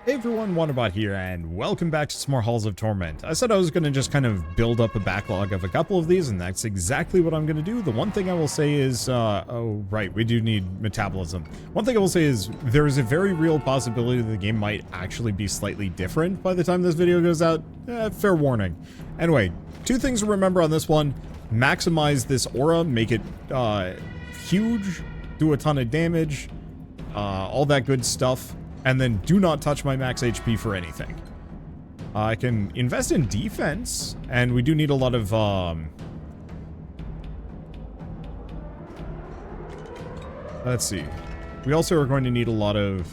Hey everyone, Wanderbot here, and welcome back to some more Halls of Torment. I said I was going to just kind of build up a backlog of a couple of these, and that's exactly what I'm going to do. The one thing I will say is, oh right, we do need metabolism. One thing I will say is, there is a very real possibility that the game might actually be slightly different by the time this video goes out. Fair warning. Anyway, two things to remember on this one. Maximize this aura, make it huge, do a ton of damage, all that good stuff. And then do not touch my max HP for anything. I can invest in defense, and we do need a lot of, let's see. We also are going to need a lot of,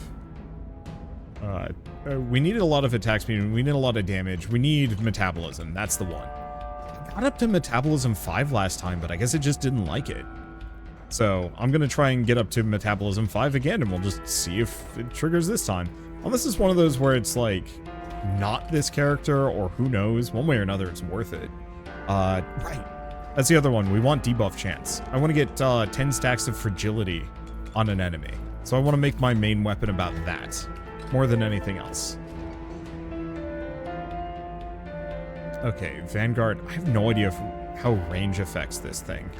we need a lot of attack speed, and we need a lot of damage. We need metabolism, that's the one. I got up to metabolism 5 last time, but I guess it just didn't like it. So, I'm gonna try and get up to metabolism 5 again, and we'll just see if it triggers this time. Well, this is one of those where it's like, not this character, or who knows, one way or another, it's worth it. Right. That's the other one, we want debuff chance. I want to get 10 stacks of fragility on an enemy. So I want to make my main weapon about that, more than anything else. Okay, Vanguard, I have no idea how range affects this thing.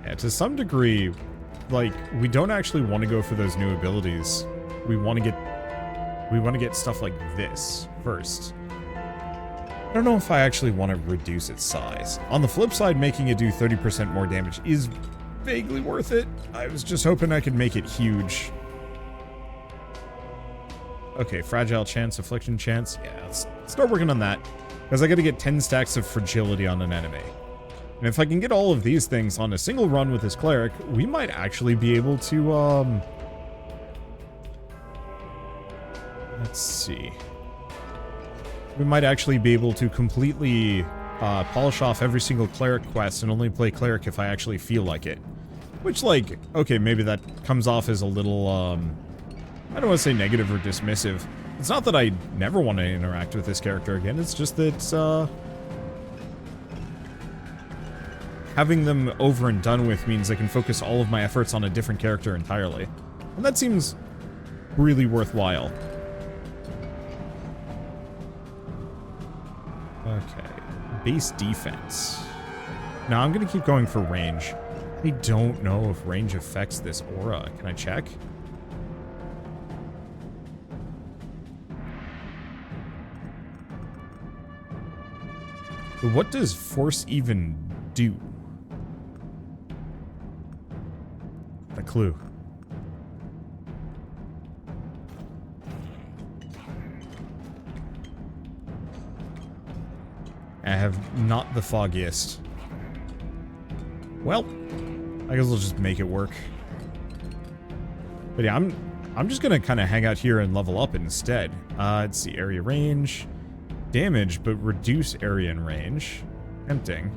Yeah, to some degree, like, we don't actually want to go for those new abilities. We want to get stuff like this first. I don't know if I actually want to reduce its size. On the flip side, making it do 30% more damage is vaguely worth it. I was just hoping I could make it huge. Okay, fragile chance, affliction chance. Yeah, let's start working on that. Because I gotta get 10 stacks of fragility on an enemy. And if I can get all of these things on a single run with this Cleric, we might actually be able to, let's see. We might actually be able to completely polish off every single Cleric quest and only play Cleric if I actually feel like it. Which, like, okay, maybe that comes off as a little, I don't want to say negative or dismissive. It's not that I never want to interact with this character again, it's just that, having them over and done with means I can focus all of my efforts on a different character entirely. And that seems really worthwhile. Okay. Base defense. Now I'm going to keep going for range. I don't know if range affects this aura. Can I check? But what does force even do? A clue. I have not the foggiest. Well, I guess we'll just make it work. But yeah, I'm just gonna kind of hang out here and level up instead. Let's see, area range, damage, but reduce area and range. Tempting.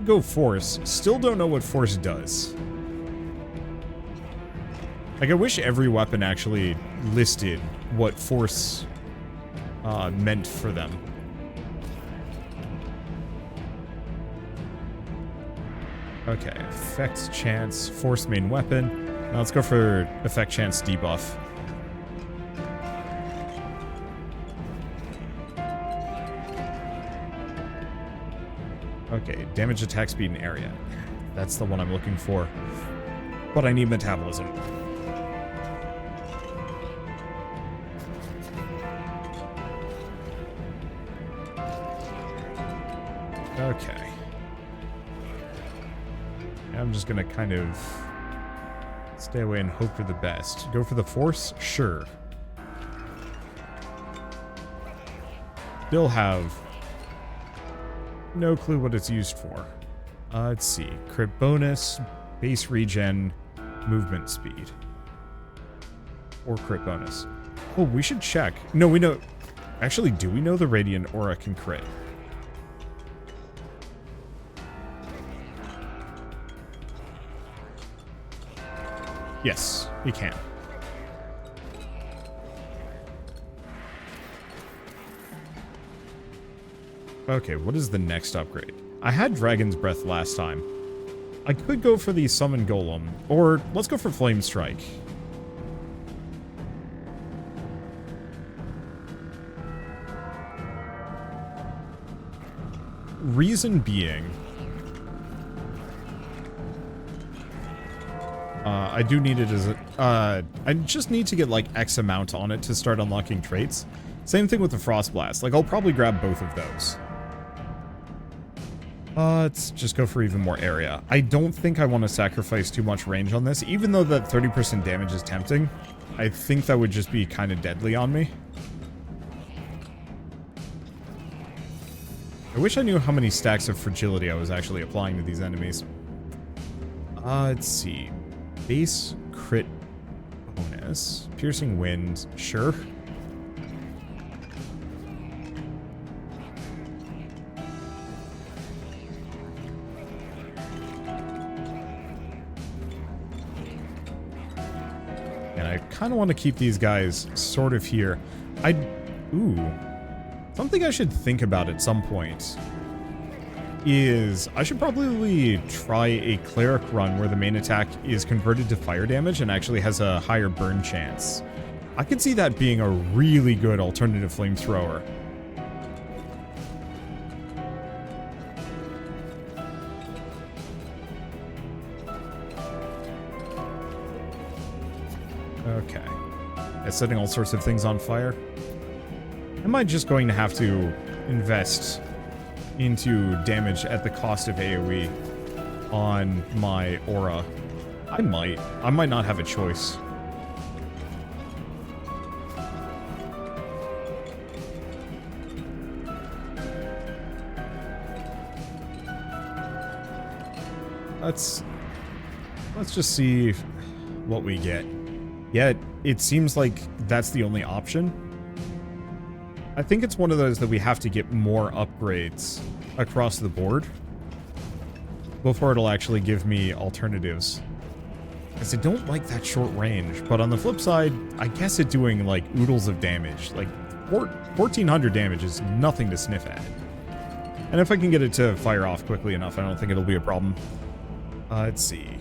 Go force. Still don't know what force does. Like, I wish every weapon actually listed what force meant for them. Okay, effect chance, force main weapon. Now let's go for effect chance debuff. Okay, damage, attack speed, and area. That's the one I'm looking for. But I need metabolism. Okay. I'm just gonna kind of stay away and hope for the best. Go for the force? Sure. Still have no clue what it's used for. Let's see. Crit bonus, base regen, movement speed. Or crit bonus. Oh, we should check. No, we know. Actually, do we know the Radiant Aura can crit? Yes, we can. Okay, what is the next upgrade? I had Dragon's Breath last time. I could go for the summon golem, or let's go for flame strike. Reason being, I do need it as a, I just need to get like X amount on it to start unlocking traits. Same thing with the Frost Blast. Like, I'll probably grab both of those. Let's just go for even more area. I don't think I want to sacrifice too much range on this, even though that 30% damage is tempting. I think that would just be kind of deadly on me. I wish I knew how many stacks of fragility I was actually applying to these enemies. Let's see. Base crit bonus. Piercing wind. Sure. And I kind of want to keep these guys sort of here. Ooh. Something I should think about at some point is I should probably try a Cleric run where the main attack is converted to fire damage and actually has a higher burn chance. I could see that being a really good alternative flamethrower. Okay. It's setting all sorts of things on fire. Am I just going to have to invest into damage at the cost of AoE on my aura? I might not have a choice. Let's just see what we get. Yeah, it seems like that's the only option. I think it's one of those that we have to get more upgrades across the board before it'll actually give me alternatives. Because I don't like that short range, but on the flip side, I guess it doing like oodles of damage. Like 1400 damage is nothing to sniff at. And if I can get it to fire off quickly enough, I don't think it'll be a problem. Let's see.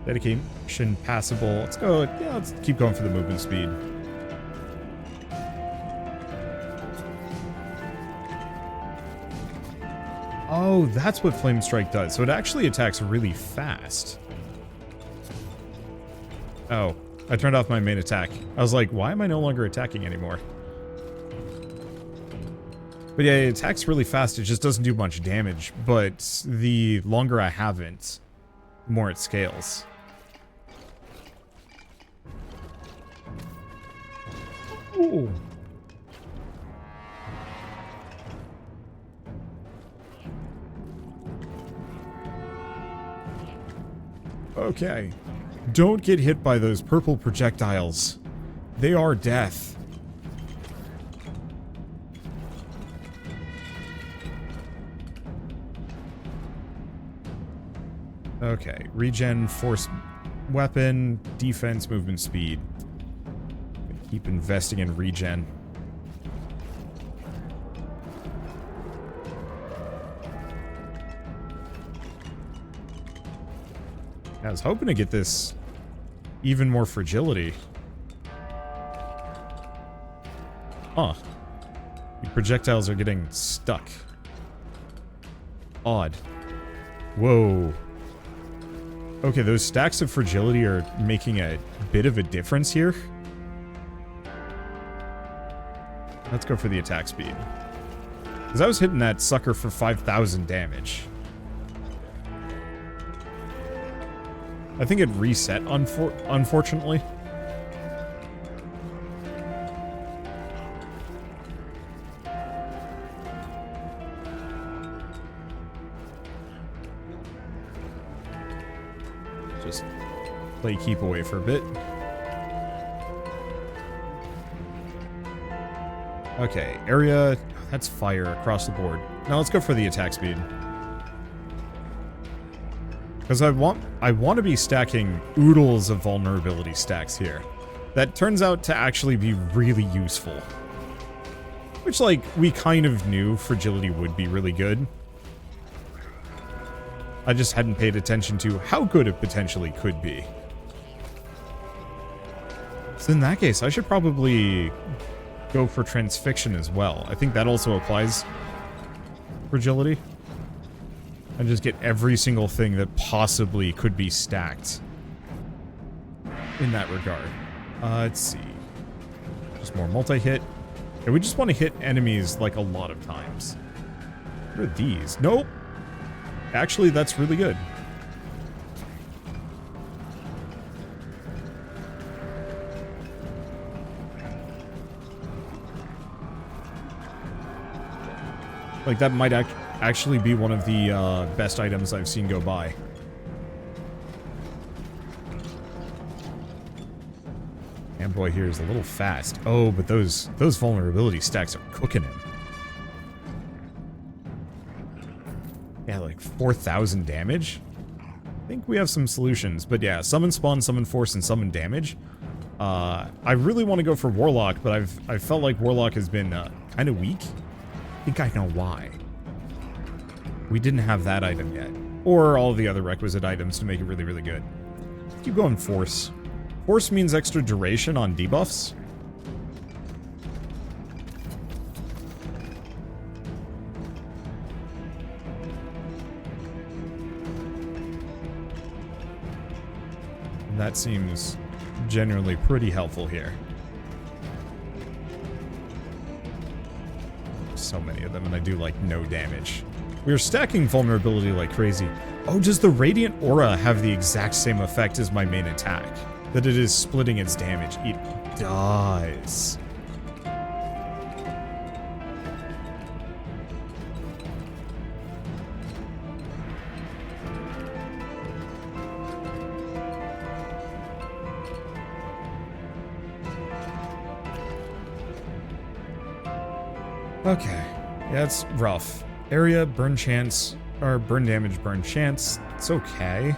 Dedication passable. Let's go. Yeah, let's keep going for the movement speed. Oh, that's what Flame Strike does. So it actually attacks really fast. Oh, I turned off my main attack. I was like, why am I no longer attacking anymore? But yeah, it attacks really fast. It just doesn't do much damage. But the longer I have it, the more it scales. Ooh. Okay. Don't get hit by those purple projectiles. They are death. Okay. Regen, force weapon, defense, movement speed. Keep investing in regen. I was hoping to get this even more fragility. Huh. The projectiles are getting stuck. Odd. Whoa. Okay, those stacks of fragility are making a bit of a difference here. Let's go for the attack speed. Because I was hitting that sucker for 5,000 damage. I think it reset, unfortunately. Just play keep away for a bit. Okay, area, that's fire across the board. Now let's go for the attack speed. Because I want to be stacking oodles of vulnerability stacks here. That turns out to actually be really useful. Which, like, we kind of knew fragility would be really good. I just hadn't paid attention to how good it potentially could be. So in that case, I should probably go for transfixion as well. I think that also applies fragility. And just get every single thing that possibly could be stacked in that regard. Let's see. Just more multi-hit. And we just want to hit enemies like a lot of times. What are these? Nope. Actually, that's really good. Like, that might actually be one of the best items I've seen go by. Fanboy here is a little fast. Oh, but those vulnerability stacks are cooking him. Yeah, like 4,000 damage? I think we have some solutions. But yeah, summon spawn, summon force, and summon damage. I really want to go for Warlock, but I've felt like Warlock has been kind of weak. I think I know why. We didn't have that item yet. Or all the other requisite items to make it really, really good. Keep going force. Force means extra duration on debuffs. And that seems generally pretty helpful here. So many of them, and I do like no damage. We are stacking vulnerability like crazy. Oh, does the Radiant Aura have the exact same effect as my main attack? That it is splitting its damage? It does. Okay. Yeah, it's rough. Area, burn chance, or burn damage, burn chance. It's okay.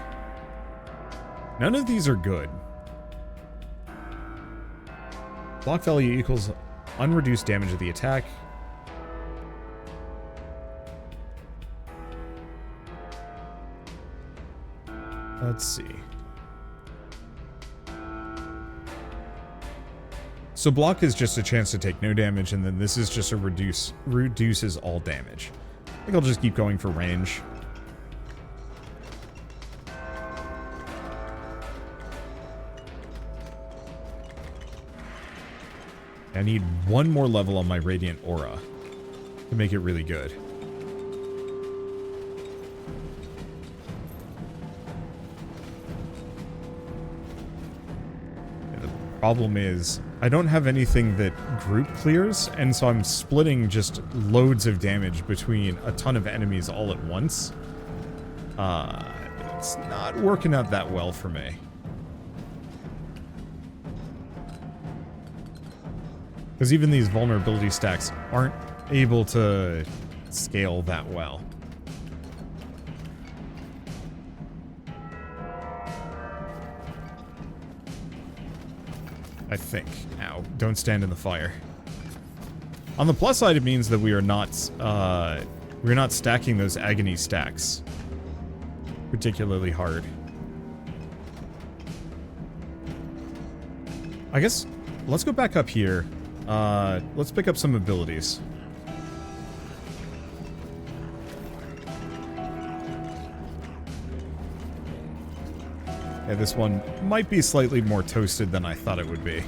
None of these are good. Block value equals unreduced damage of the attack. Let's see. So block is just a chance to take no damage, and then this is just a reduces all damage. I think I'll just keep going for range. I need one more level on my Radiant Aura to make it really good. Yeah, the problem is, I don't have anything that group clears, and so I'm splitting just loads of damage between a ton of enemies all at once. It's not working out that well for me. Because even these vulnerability stacks aren't able to scale that well. I think. Ow. Don't stand in the fire. On the plus side, it means that we're not stacking those agony stacks particularly hard. I guess let's go back up here. Let's pick up some abilities. Yeah, this one might be slightly more toasted than I thought it would be.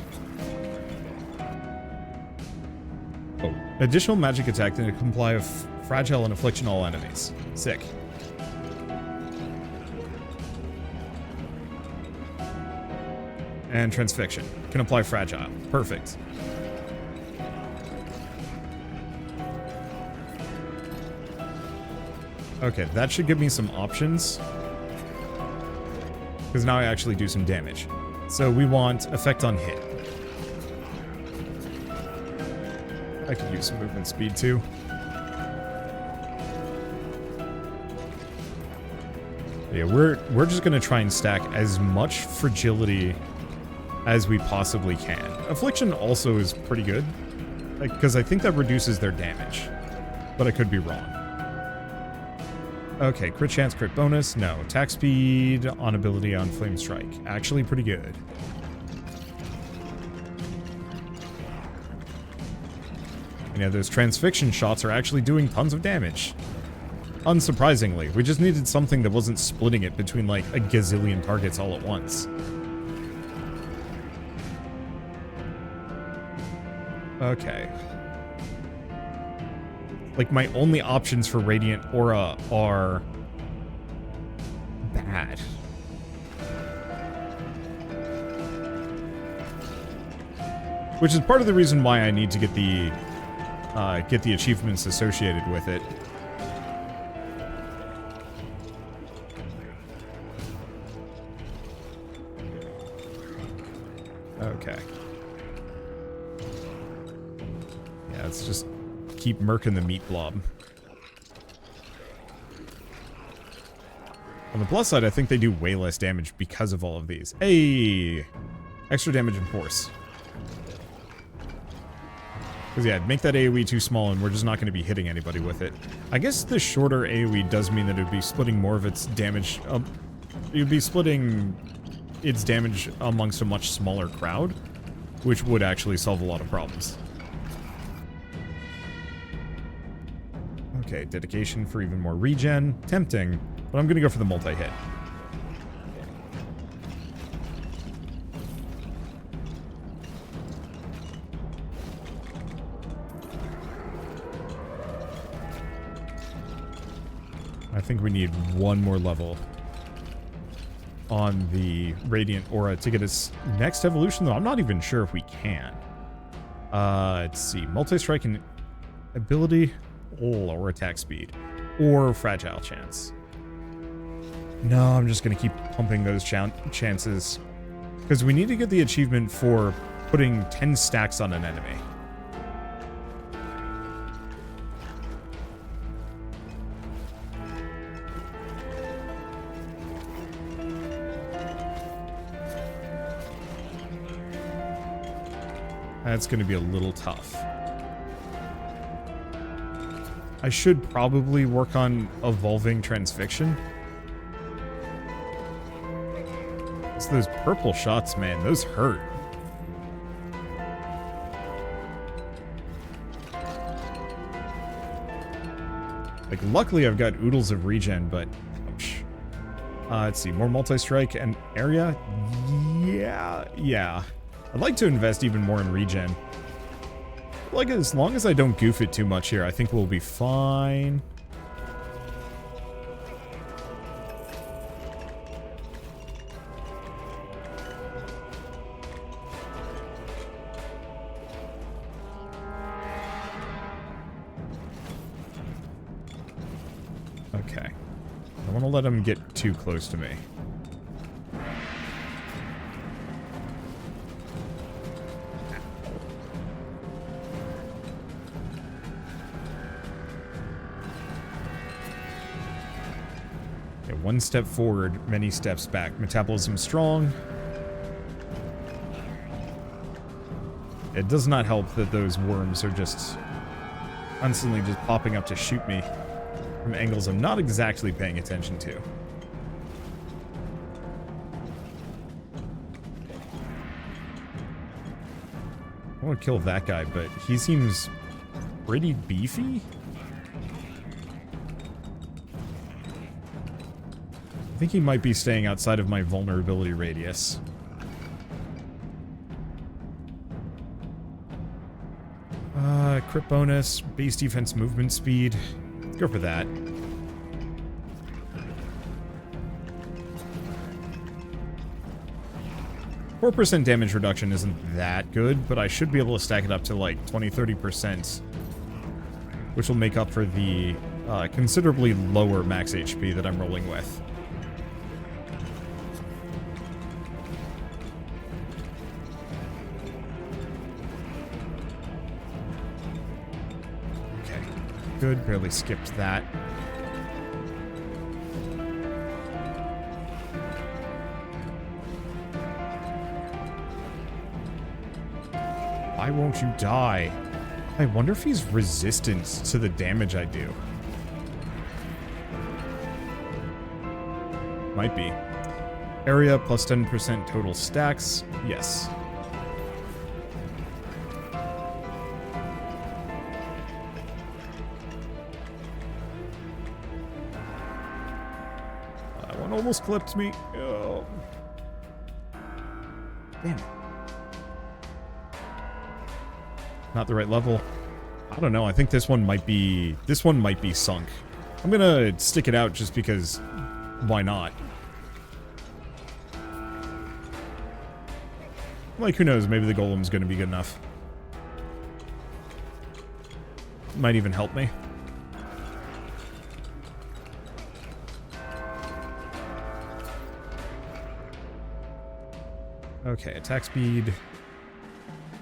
Oh, additional magic attack that comply of fragile and affliction all enemies. Sick. And transfixion. Can apply fragile. Perfect. Okay, that should give me some options. Because now I actually do some damage. So we want effect on hit. I could use some movement speed too. Yeah, we're just gonna try and stack as much fragility as we possibly can. Affliction also is pretty good, because I think that reduces their damage, but I could be wrong. Okay, crit chance, crit bonus. No. Attack speed on ability on Flame Strike. Actually pretty good. And yeah, those transfixion shots are actually doing tons of damage. Unsurprisingly. We just needed something that wasn't splitting it between like a gazillion targets all at once. Okay. Like, my only options for Radiant Aura are bad. Which is part of the reason why I need to get the achievements associated with it. Okay. Yeah, let's just keep murking the meat blob. On the plus side, I think they do way less damage because of all of these. Hey! Extra damage and force. Because yeah, make that AoE too small and we're just not going to be hitting anybody with it. I guess the shorter AoE does mean that it would be splitting more of its damage. It would be splitting its damage amongst a much smaller crowd, which would actually solve a lot of problems. Okay, dedication for even more regen. Tempting, but I'm going to go for the multi-hit. I think we need one more level on the Radiant Aura to get its next evolution, though I'm not even sure if we can. Let's see. Multi-strike and ability, lower attack speed, or fragile chance. No, I'm just going to keep pumping those chances, because we need to get the achievement for putting 10 stacks on an enemy. That's going to be a little tough. I should probably work on evolving transfixion. It's those purple shots, man. Those hurt. Like, luckily I've got oodles of regen, but ouch. Let's see. More multi-strike and area? Yeah. I'd like to invest even more in regen. Like, as long as I don't goof it too much here, I think we'll be fine. Okay. I don't want to let him get too close to me. One step forward, many steps back. Metabolism strong. It does not help that those worms are just constantly just popping up to shoot me from angles I'm not exactly paying attention to. I want to kill that guy, but he seems pretty beefy. I think he might be staying outside of my vulnerability radius. Crit bonus, base defense movement speed. Let's go for that. %4 damage reduction isn't that good, but I should be able to stack it up to like 20-30%, which will make up for the considerably lower max HP that I'm rolling with. Good, barely skipped that. Why won't you die? I wonder if he's resistant to the damage I do. Might be. Area plus 10% total stacks. Yes. That one almost clipped me. Oh. Damn it. Not the right level. I don't know. I think this one might be sunk. I'm gonna stick it out just because why not? Like, who knows? Maybe the golem's gonna be good enough. Might even help me. Okay, attack speed.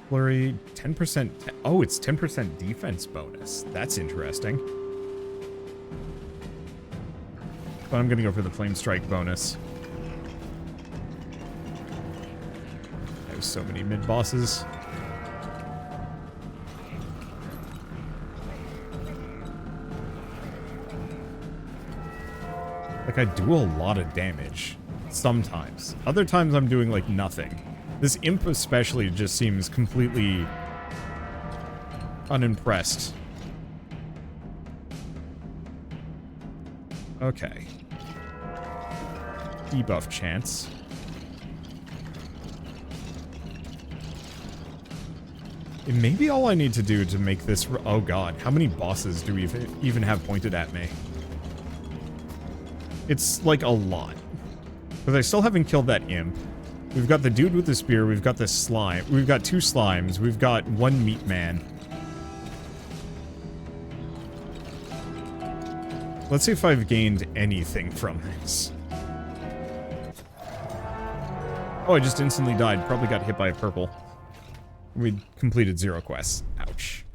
Flurry, 10%. Oh, it's 10% defense bonus. That's interesting. But I'm gonna go for the flame strike bonus. There's so many mid bosses. Like, I do a lot of damage sometimes. Other times I'm doing like nothing. This imp especially just seems completely unimpressed. Okay. Debuff chance. It may be all I need to do to make this... Oh god, how many bosses do we even have pointed at me? It's like a lot. Because I still haven't killed that imp. We've got the dude with the spear, we've got the slime, we've got 2 slimes, we've got 1 meat man. Let's see if I've gained anything from this. Oh, I just instantly died. Probably got hit by a purple. We completed 0 quests. Ouch.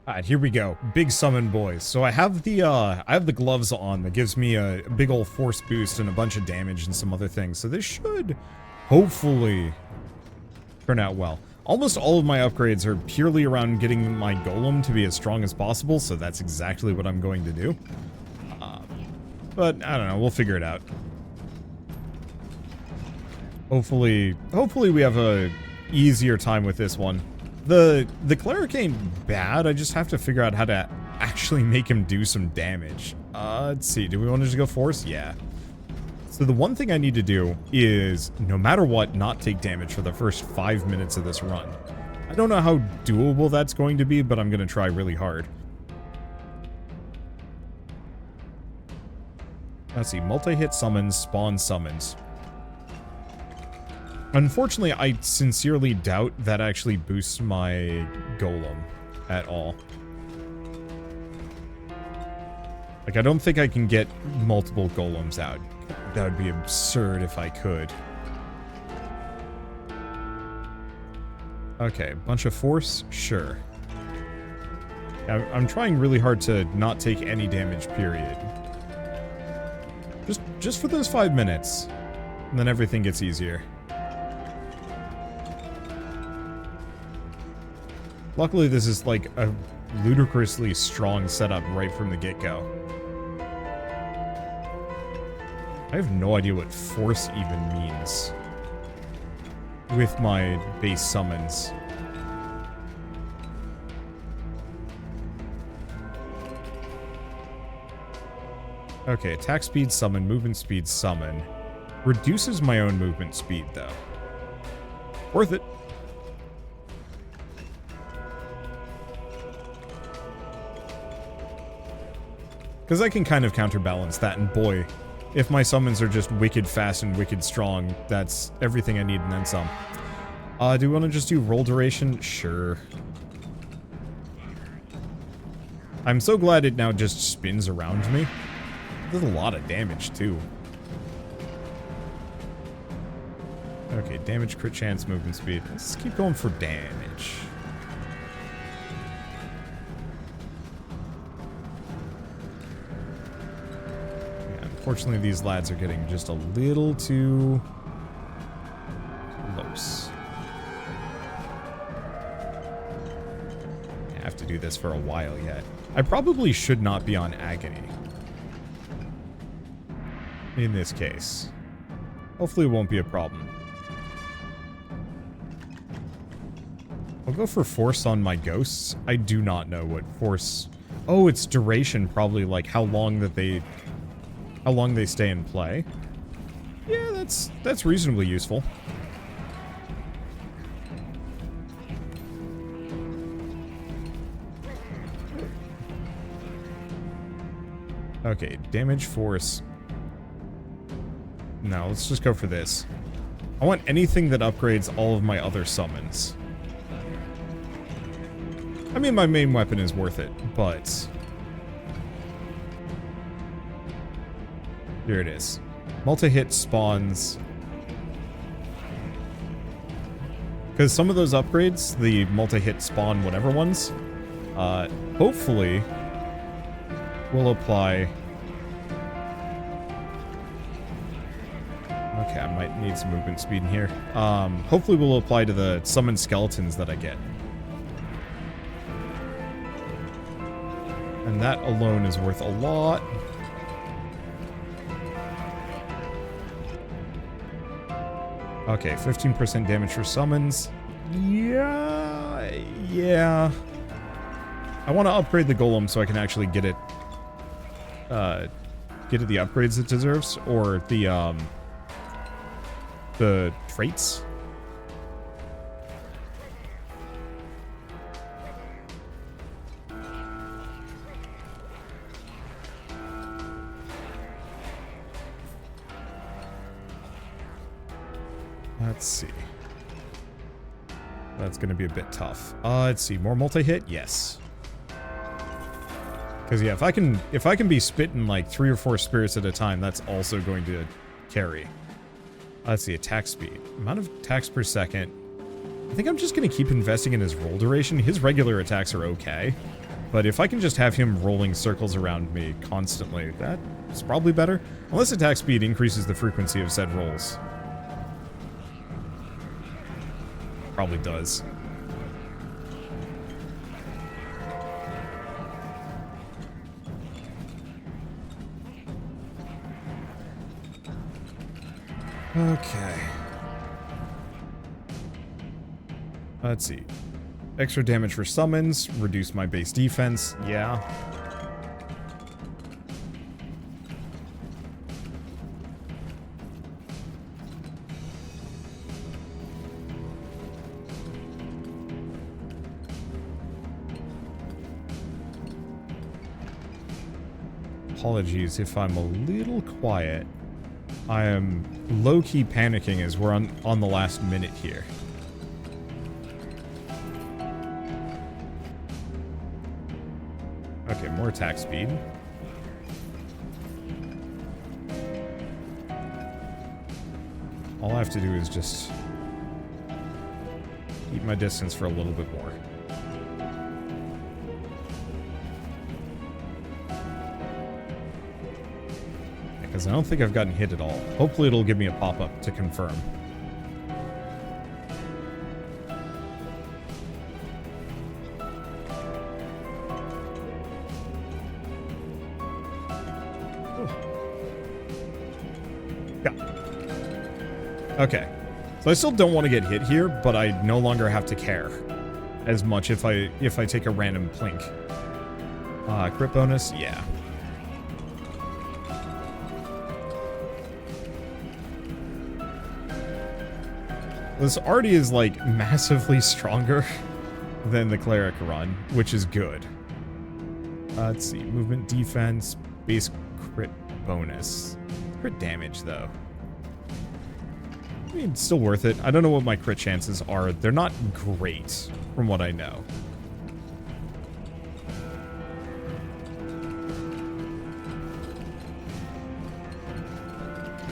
Alright, here we go. Big summon boys. So I have the gloves on that gives me a big old force boost and a bunch of damage and some other things. So this should hopefully turn out well. Almost all of my upgrades are purely around getting my golem to be as strong as possible, so that's exactly what I'm going to do. But I don't know, we'll figure it out. Hopefully we have a easier time with this one. The cleric ain't bad, I just have to figure out how to actually make him do some damage. Let's see, do we want to just go force? Yeah. So the one thing I need to do is, no matter what, not take damage for the first 5 minutes of this run. I don't know how doable that's going to be, but I'm going to try really hard. Let's see, multi-hit summons, spawn summons. Unfortunately, I sincerely doubt that actually boosts my golem at all. Like, I don't think I can get multiple golems out. That would be absurd if I could. Okay, bunch of force? Sure. I'm trying really hard to not take any damage, period. Just for those 5 minutes. And then everything gets easier. Luckily, this is like a ludicrously strong setup right from the get-go. I have no idea what force even means with my base summons. Okay, attack speed summon, movement speed summon. Reduces my own movement speed, though. Worth it. Because I can kind of counterbalance that, and boy, if my summons are just wicked fast and wicked strong, that's everything I need and then some. Do we want to just do roll duration? Sure. I'm so glad it now just spins around me. There's a lot of damage, too. Okay, damage, crit chance, movement speed. Let's keep going for damage. Unfortunately, these lads are getting just a little too close. I have to do this for a while yet. I probably should not be on agony. in this case. Hopefully it won't be a problem. I'll go for force on my ghosts. I do not know what force... Oh, it's duration, probably, like how long they stay in play. Yeah, that's reasonably useful. Okay, damage force. No, let's just go for this. I want anything that upgrades all of my other summons. I mean, my main weapon is worth it, but... Here it is. Multi-hit spawns. Because some of those upgrades, the multi-hit spawn whatever ones, hopefully will apply... Okay, I might need some movement speed in here. Hopefully will apply to the summoned skeletons that I get. And that alone is worth a lot. Okay, 15% damage for summons. Yeah. I want to upgrade the golem so I can actually get it the upgrades it deserves, or the traits. Let's see. That's going to be a bit tough. Let's see. More multi-hit? Yes. Because yeah, if I can be spitting like 3 or 4 spirits at a time, that's also going to carry. Let's see. Attack speed. Amount of attacks per second. I think I'm just going to keep investing in his roll duration. His regular attacks are okay. But if I can just have him rolling circles around me constantly, that's probably better. Unless attack speed increases the frequency of said rolls. Probably does. Okay. Let's see. Extra damage for summons, reduce my base defense. Yeah. Apologies if I'm a little quiet. I am low-key panicking as we're on the last minute here. Okay, more attack speed. All I have to do is just keep my distance for a little bit more. Because I don't think I've gotten hit at all. Hopefully it'll give me a pop-up to confirm. Okay, so I still don't want to get hit here, but I no longer have to care as much if I take a random plink. Crit bonus, yeah. This already is like massively stronger than the Cleric run, which is good. Let's see, movement, defense, base crit bonus. Crit damage though. I mean, it's still worth it. I don't know what my crit chances are. They're not great, from what I know.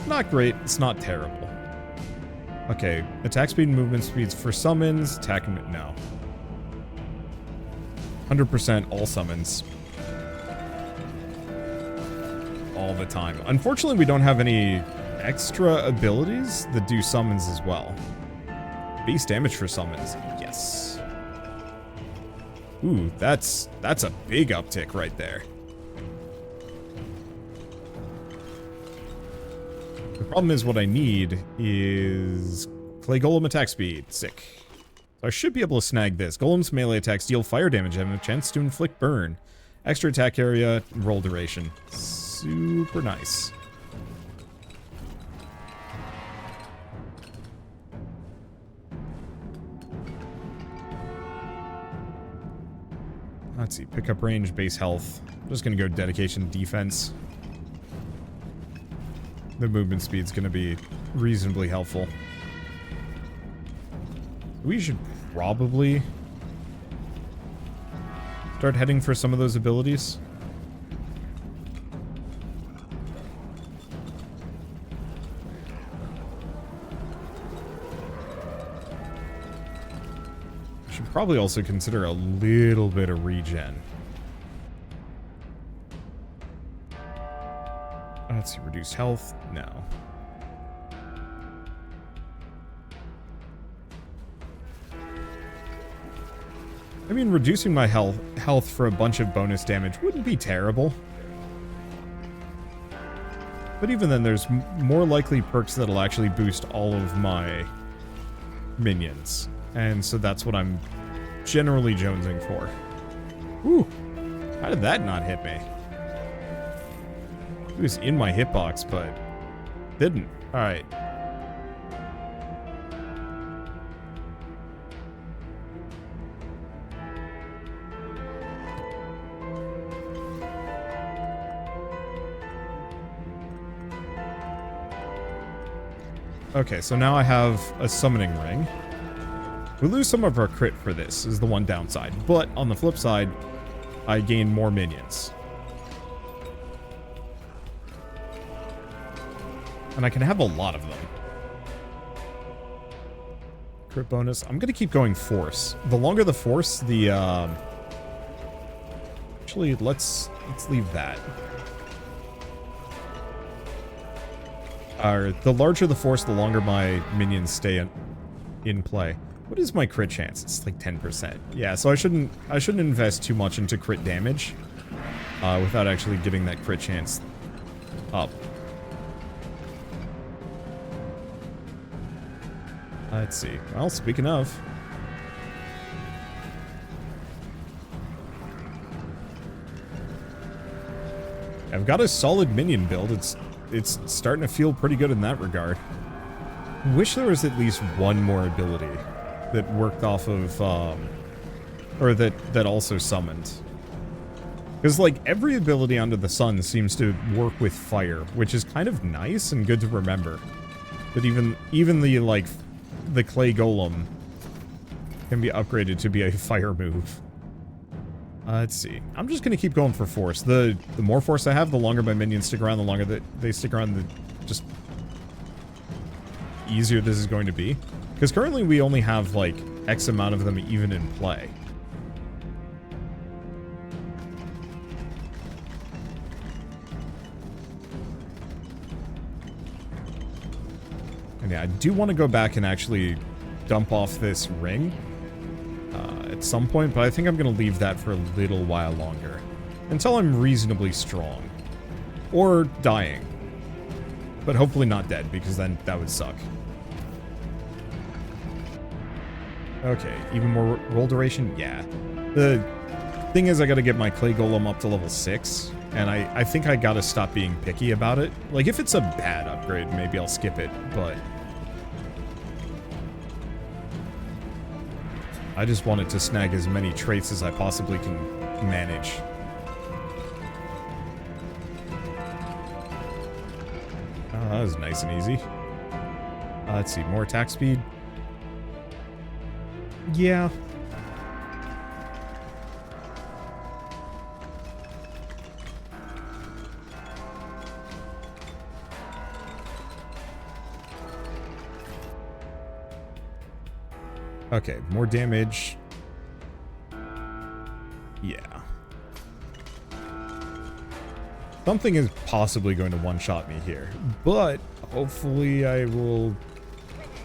Not great. It's not terrible. Okay, attack speed and movement speeds for summons. Attack, no. 100% all summons. All the time. Unfortunately, we don't have any extra abilities that do summons as well. Base damage for summons, yes. Ooh, that's a big uptick right there. problem is what I need is clay golem attack speed. Sick. So I should be able to snag this. Golem's melee attacks deal fire damage and have a chance to inflict burn. Extra attack area, roll duration. Super nice. Let's see, pick up range, base health. I'm just gonna go dedication defense. The movement speed's gonna be reasonably helpful. We should probably start heading for some of those abilities. Should probably also consider a little bit of regen. Let's see, reduced health? No. I mean, reducing my health for a bunch of bonus damage wouldn't be terrible. But even then, there's more likely perks that'll actually boost all of my minions. And so that's what I'm generally jonesing for. Whew. How did that not hit me? It was in my hitbox, but didn't. Alright. Okay, so now I have a summoning ring. We lose some of our crit for this, is the one downside. But on the flip side, I gain more minions. And I can have a lot of them. Crit bonus. I'm gonna keep going force. The longer the force, the actually, let's leave that. The larger the force, the longer my minions stay in play. What is my crit chance? It's like 10%. Yeah, so I shouldn't invest too much into crit damage without actually getting that crit chance up. Let's see. Well, speaking of, I've got a solid minion build. It's starting to feel pretty good in that regard. Wish there was at least one more ability that worked off of, or that also summoned. Because, like, every ability under the sun seems to work with fire, which is kind of nice and good to remember. But even the, like, the clay golem can be upgraded to be a fire move. Let's see. I'm just going to keep going for force. The more force I have, the longer my minions stick around, the longer that they stick around, the just easier this is going to be. Because currently we only have, like, X amount of them even in play. And yeah, I do want to go back and actually dump off this ring at some point, but I think I'm going to leave that for a little while longer. Until I'm reasonably strong. Or dying. But hopefully not dead, because then that would suck. Okay, even more roll duration? Yeah. The thing is, I gotta get my clay golem up to level 6, and I think I gotta stop being picky about it. Like, if it's a bad upgrade, maybe I'll skip it, but I just wanted to snag as many traits as I possibly can manage. Oh, that was nice and easy. Let's see, more attack speed. Yeah. Okay, more damage. Yeah. Something is possibly going to one-shot me here, but hopefully I will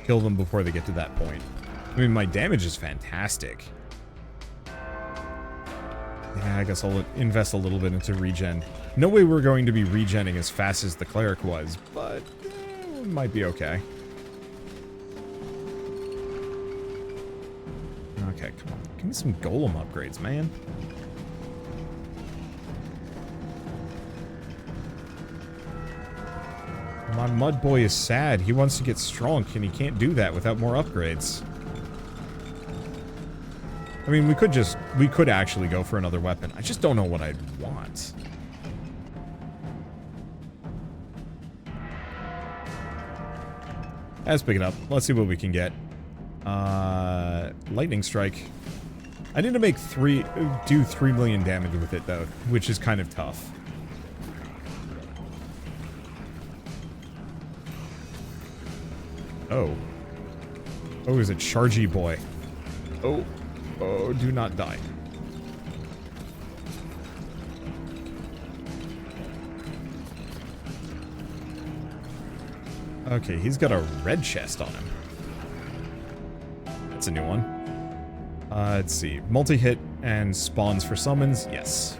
kill them before they get to that point. I mean, my damage is fantastic. Yeah, I guess I'll invest a little bit into regen. No way we're going to be regenning as fast as the Cleric was, but might be okay. Okay, come on. Give me some golem upgrades, man. My mud boy is sad. He wants to get strong, and he can't do that without more upgrades. I mean, we could actually go for another weapon. I just don't know what I'd want. Let's pick it up. Let's see what we can get. Lightning strike. I need to make do 3 million damage with it, though, which is kind of tough. Oh. Oh, is it Chargy boy? Oh. Oh, do not die. Okay, he's got a red chest on him. That's a new one. Let's see. Multi-hit and spawns for summons. Yes.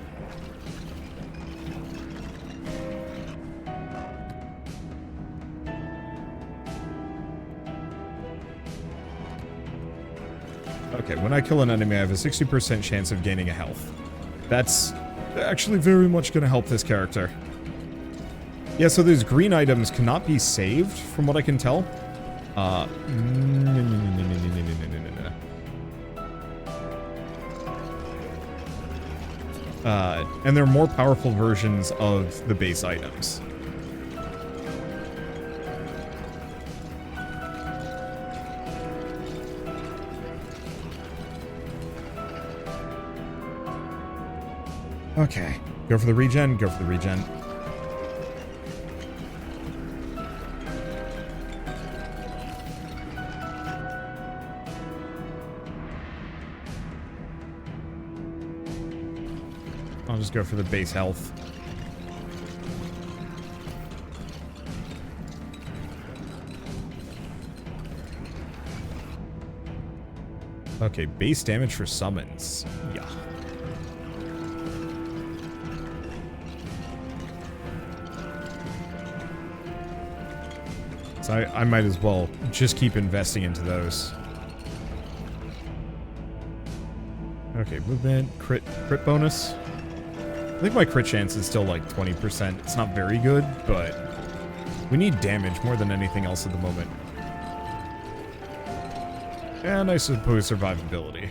Okay, when I kill an enemy, I have a 60% chance of gaining a health. That's actually very much going to help this character. Yeah, so those green items cannot be saved, from what I can tell. And they're more powerful versions of the base items. Okay, go for the regen, go for the regen. I'll just go for the base health. Okay, base damage for summons. Yeah. So I might as well just keep investing into those. Okay, movement, crit bonus. I think my crit chance is still like 20%. It's not very good, but we need damage more than anything else at the moment. And I suppose survivability.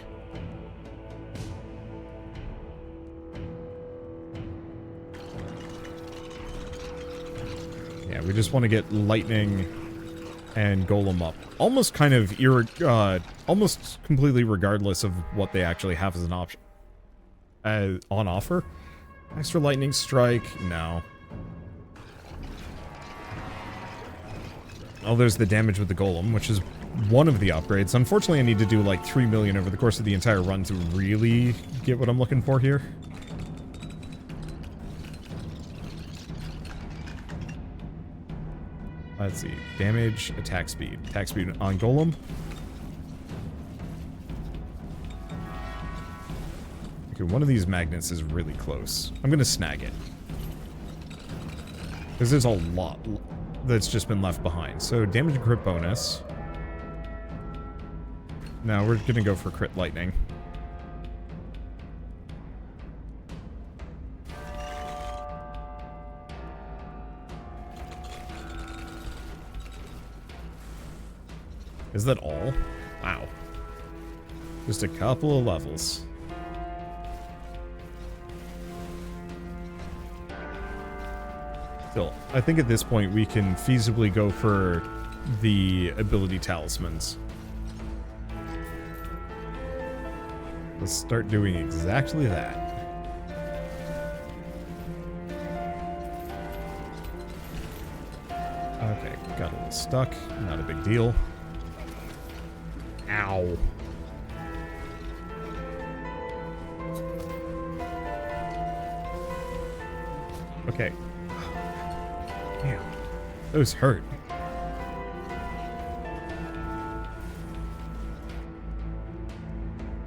Yeah, we just want to get lightning and golem up. Almost kind of almost completely regardless of what they actually have as an option. On offer. Extra lightning strike? No. Oh, there's the damage with the golem, which is one of the upgrades. Unfortunately, I need to do like 3 million over the course of the entire run to really get what I'm looking for here. Let's see. Damage, attack speed. Attack speed on golem. Okay, one of these magnets is really close. I'm gonna snag it. Because there's a lot that's just been left behind. So, damage and crit bonus. Now, we're gonna go for crit lightning. Is that all? Wow. Just a couple of levels. Still, I think at this point we can feasibly go for the ability talismans. Let's start doing exactly that. Okay, got a little stuck. Not a big deal. Ow. Okay. Damn. Those hurt.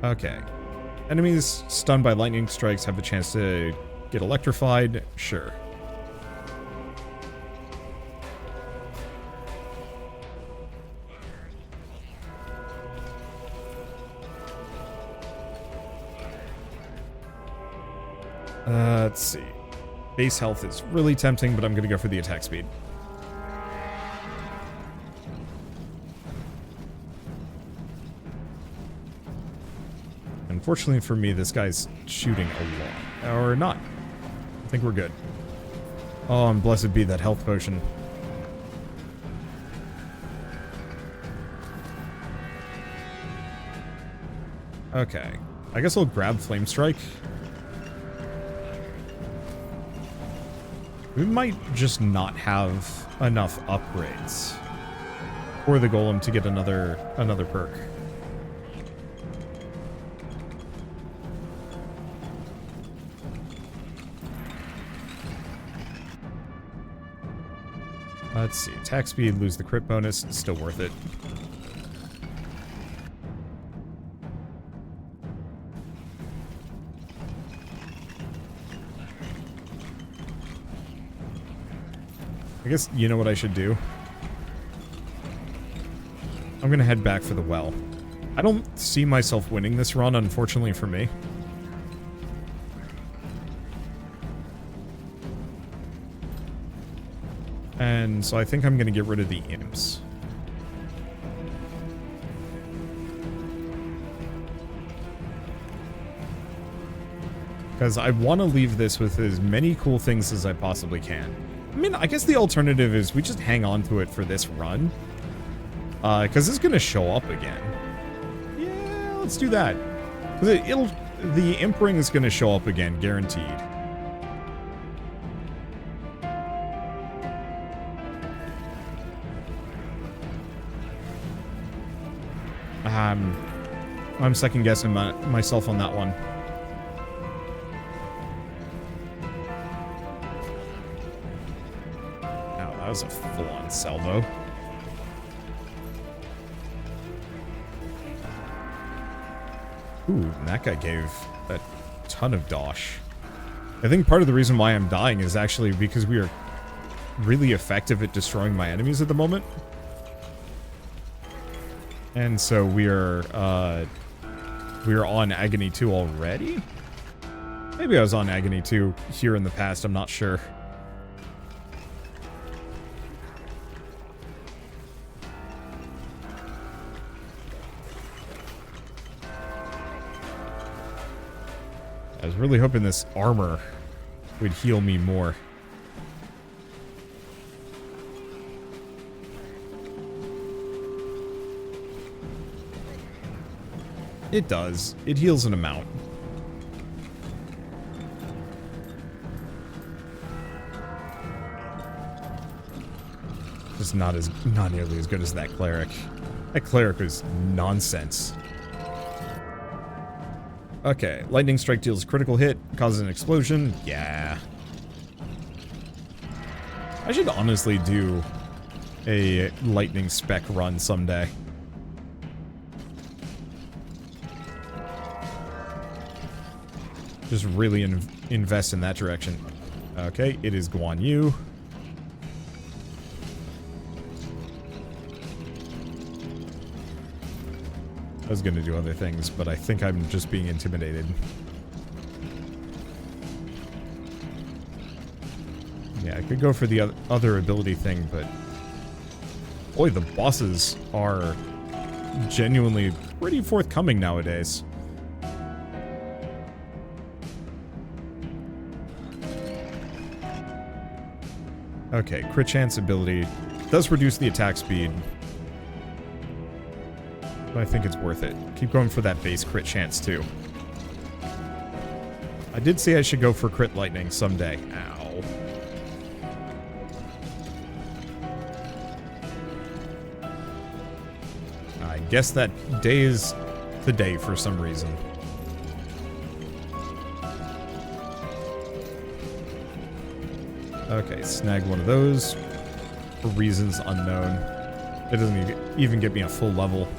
Okay. Enemies stunned by lightning strikes have a chance to get electrified. Sure. Let's see. Base health is really tempting, but I'm going to go for the attack speed. Unfortunately for me, this guy's shooting a lot. Or not. I think we're good. Oh, and blessed be that health potion. Okay. I guess I'll grab Flame Strike. We might just not have enough upgrades for the golem to get another perk. Let's see. Attack speed, lose the crit bonus. It's still worth it. I guess you know what I should do? I'm gonna head back for the well. I don't see myself winning this run, unfortunately for me. And so I think I'm gonna get rid of the imps. Because I want to leave this with as many cool things as I possibly can. I mean, I guess the alternative is we just hang on to it for this run. Because it's going to show up again. Yeah, let's do that. Because the imp ring is going to show up again, guaranteed. I'm second guessing myself on that one. That was a full-on salvo. Ooh, and that guy gave a ton of dosh. I think part of the reason why I'm dying is actually because we are really effective at destroying my enemies at the moment. And so we are on Agony 2 already? Maybe I was on Agony 2 here in the past, I'm not sure. I was really hoping this armor would heal me more. It does. It heals an amount. Just not nearly as good as that cleric. That cleric was nonsense. Okay, lightning strike deals a critical hit, causes an explosion. Yeah. I should honestly do a lightning spec run someday. Just really invest in that direction. Okay, it is Guan Yu. I was going to do other things, but I think I'm just being intimidated. Yeah, I could go for the other ability thing, but... boy, the bosses are genuinely pretty forthcoming nowadays. Okay, crit chance ability does reduce the attack speed. But I think it's worth it. Keep going for that base crit chance, too. I did say I should go for crit lightning someday. Ow. I guess that day is the day for some reason. Okay, snag one of those. For reasons unknown. It doesn't even get me a full level.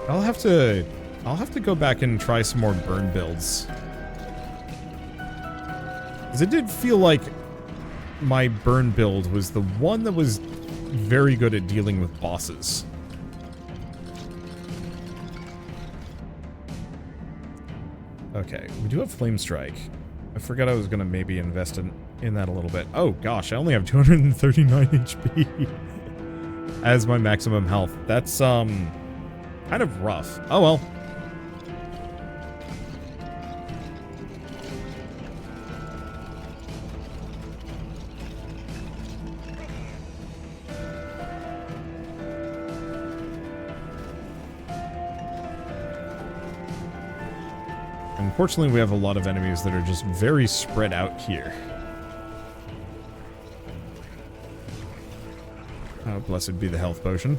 I'll have to go back and try some more burn builds. Because it did feel like my burn build was the one that was very good at dealing with bosses. Okay, we do have Flame Strike. I forgot I was going to maybe invest in that a little bit. Oh gosh, I only have 239 HP as my maximum health. That's kind of rough. Oh well. Unfortunately, we have a lot of enemies that are just very spread out here. Oh, blessed be the health potion.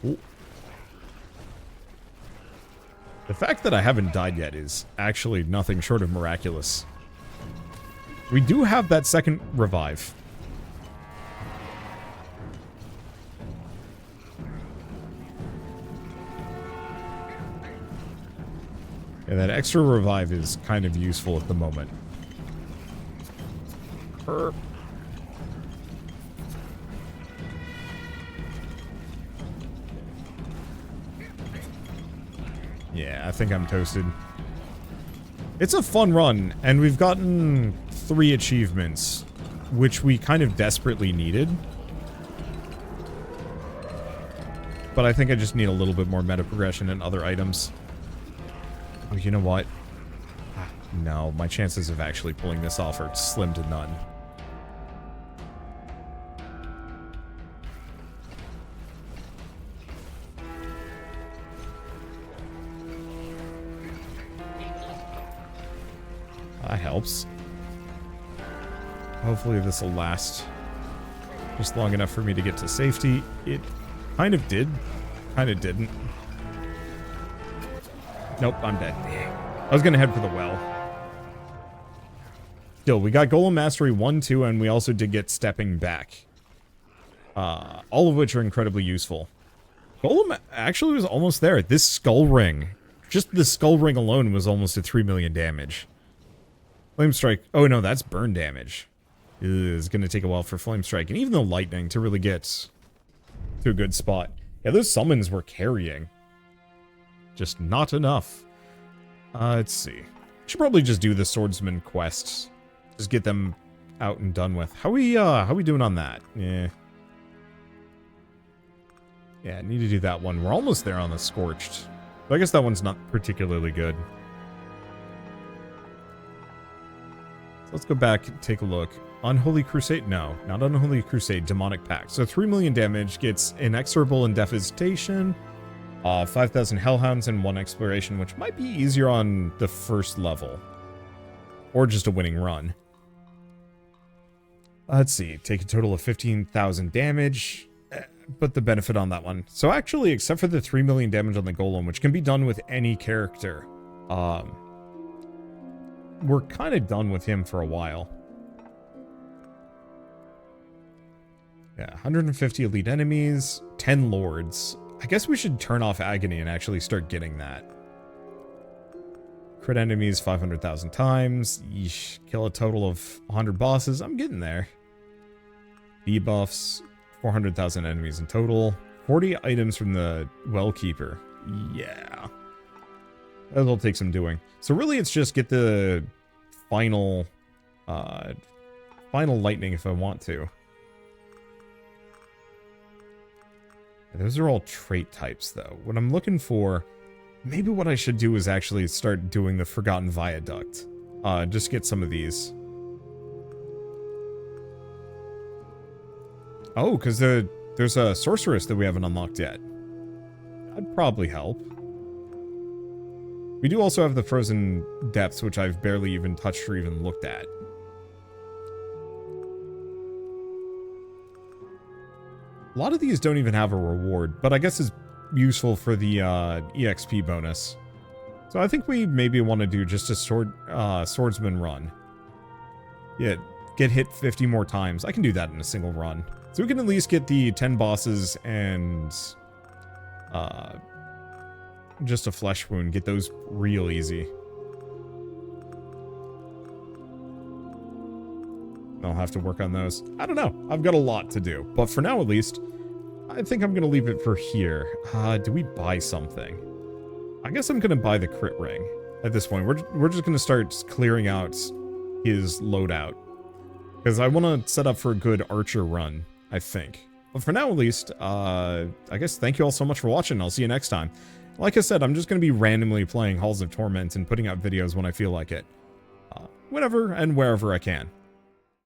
Ooh. The fact that I haven't died yet is actually nothing short of miraculous. We do have that second revive. And that extra revive is kind of useful at the moment. Yeah, I think I'm toasted. It's a fun run, and we've gotten 3 achievements, which we kind of desperately needed. But I think I just need a little bit more meta progression and other items. Oh, you know what? No, my chances of actually pulling this off are slim to none. That helps. Hopefully this will last just long enough for me to get to safety. It kind of did. Kind of didn't. Nope, I'm dead. I was gonna head for the well. Still, we got Golem Mastery 1, 2, and we also did get Stepping Back. All of which are incredibly useful. Golem actually was almost there. This Skull Ring, just the Skull Ring alone was almost at 3 million damage. Flame Strike, oh no, that's burn damage. It's gonna take a while for Flame Strike, and even the Lightning to really get to a good spot. Yeah, those summons were carrying. Just not enough. Let's see. Should probably just do the swordsman quests. Just get them out and done with. How we doing on that? Yeah. Yeah, need to do that one. We're almost there on the Scorched. But I guess that one's not particularly good. So let's go back and take a look. Unholy Crusade? No, not Unholy Crusade. Demonic Pact. So 3 million damage, gets Inexorable Indecapitation, 5,000 Hellhounds, and 1 Exploration, which might be easier on the first level. Or just a winning run. Let's see. Take a total of 15,000 damage. But the benefit on that one. So actually, except for the 3 million damage on the Golem, which can be done with any character, we're kind of done with him for a while. Yeah, 150 elite enemies, 10 lords. I guess we should turn off Agony and actually start getting that. Crit enemies 500,000 times. Yeesh. Kill a total of 100 bosses. I'm getting there. Debuffs. 400,000 enemies in total. 40 items from the Wellkeeper. Yeah. That'll take some doing. So really it's just get the final lightning if I want to. Those are all trait types, though. What I'm looking for, maybe what I should do is actually start doing the Forgotten Viaduct. Just get some of these. Oh, because there's a Sorceress that we haven't unlocked yet. That'd probably help. We do also have the Frozen Depths, which I've barely even touched or even looked at. A lot of these don't even have a reward, but I guess it's useful for the EXP bonus. So I think we maybe want to do just a swordsman run. Yeah, get hit 50 more times. I can do that in a single run. So we can at least get the 10 bosses and just a flesh wound. Get those real easy. I'll have to work on those. I don't know. I've got a lot to do. But for now, at least, I think I'm going to leave it for here. Do we buy something? I guess I'm going to buy the crit ring at this point. We're just going to start clearing out his loadout. Because I want to set up for a good archer run, I think. But for now, at least, I guess thank you all so much for watching. I'll see you next time. Like I said, I'm just going to be randomly playing Halls of Torment and putting out videos when I feel like it. Whenever and wherever I can.